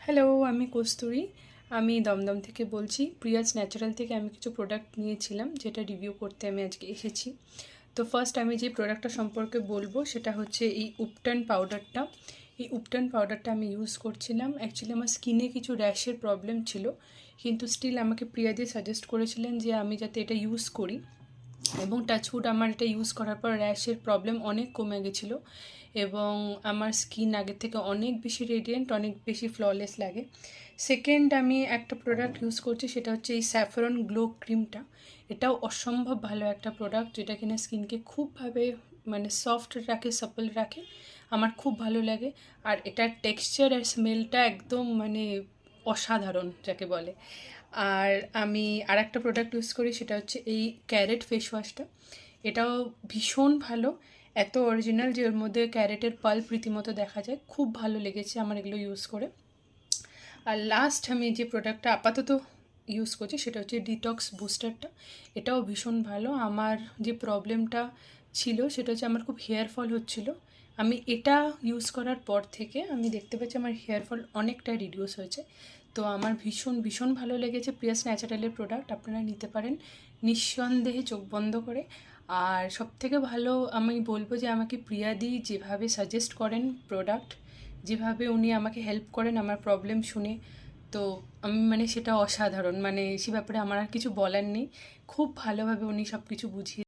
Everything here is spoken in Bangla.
হ্যালো, আমি কস্তুরী। আমি দমদম থেকে বলছি। প্রিয়াজ ন্যাচারাল থেকে আমি কিছু প্রোডাক্ট নিয়েছিলাম, যেটা রিভিউ করতে আমি আজকে এসেছি। তো ফার্স্ট আমি যে প্রোডাক্টটা সম্পর্কে বলবো সেটা হচ্ছে এই উপটান পাউডারটা। এই উপটান পাউডারটা আমি ইউজ করছিলাম। অ্যাকচুয়ালি আমার স্কিনে কিছু র্যাশের প্রবলেম ছিল, কিন্তু স্টিল আমাকে প্রিয়াদি সাজেস্ট করেছিলেন যে আমি যাতে এটা ইউজ করি, এবং টাচউড আমার এটা ইউজ করার পর র্যাশের প্রবলেম অনেক কমে গেছিলো এবং আমার স্কিন আগের থেকে অনেক বেশি রেডিয়েন্ট, অনেক বেশি ফ্ললেস লাগে। সেকেন্ড, আমি একটা প্রোডাক্ট ইউজ করছি, সেটা হচ্ছে এই স্যাফরন গ্লো ক্রিমটা। এটাও অসম্ভব ভালো একটা প্রোডাক্ট, যেটা কিনা স্কিনকে খুবভাবে মানে সফট রাখে, সাপল রাখে। আমার খুব ভালো লাগে। আর এটার টেক্সচার আর স্মেলটা একদম মানে অসাধারণ যাকে বলে। আর আমি আর একটা প্রোডাক্ট ইউজ করি, সেটা হচ্ছে এই ক্যারেট ফেস ওয়াশটা। এটাও ভীষণ ভালো, এত অরিজিনাল যে ওর মধ্যে ক্যারেটের পাল্প রীতিমতো দেখা যায়। খুব ভালো লেগেছে আমার এগুলো ইউজ করে। আর লাস্ট আমি যে প্রোডাক্টটা আপাতত ইউজ করছি সেটা হচ্ছে ডিটক্স বুস্টারটা। এটাও ভীষণ ভালো। আমার যে প্রবলেমটা ছিল সেটা হচ্ছে আমার খুব হেয়ার ফল হচ্ছিলো। আমি এটা ইউজ করার পর থেকে আমি দেখতে পাচ্ছি আমার হেয়ার ফল অনেকটা রিডিউস হয়েছে। তো আমার ভীষণ ভীষণ ভালো লেগেছে প্রিয়াস ন্যাচারালের প্রোডাক্ট। আপনারা নিতে পারেন নিঃসন্দেহে, চোখ বন্ধ করে। আর সবথেকে ভালো আমি বলবো যে আমাকে প্রিয়াদি যেভাবে সাজেস্ট করেন প্রোডাক্ট, যেভাবে উনি আমাকে হেল্প করেন আমার প্রবলেম শুনে, তো আমি মানে সেটা অসাধারণ। মানে সে ব্যাপারে আমার আর কিছু বলার নেই। খুব ভালোভাবে উনি সব কিছু বুঝিয়ে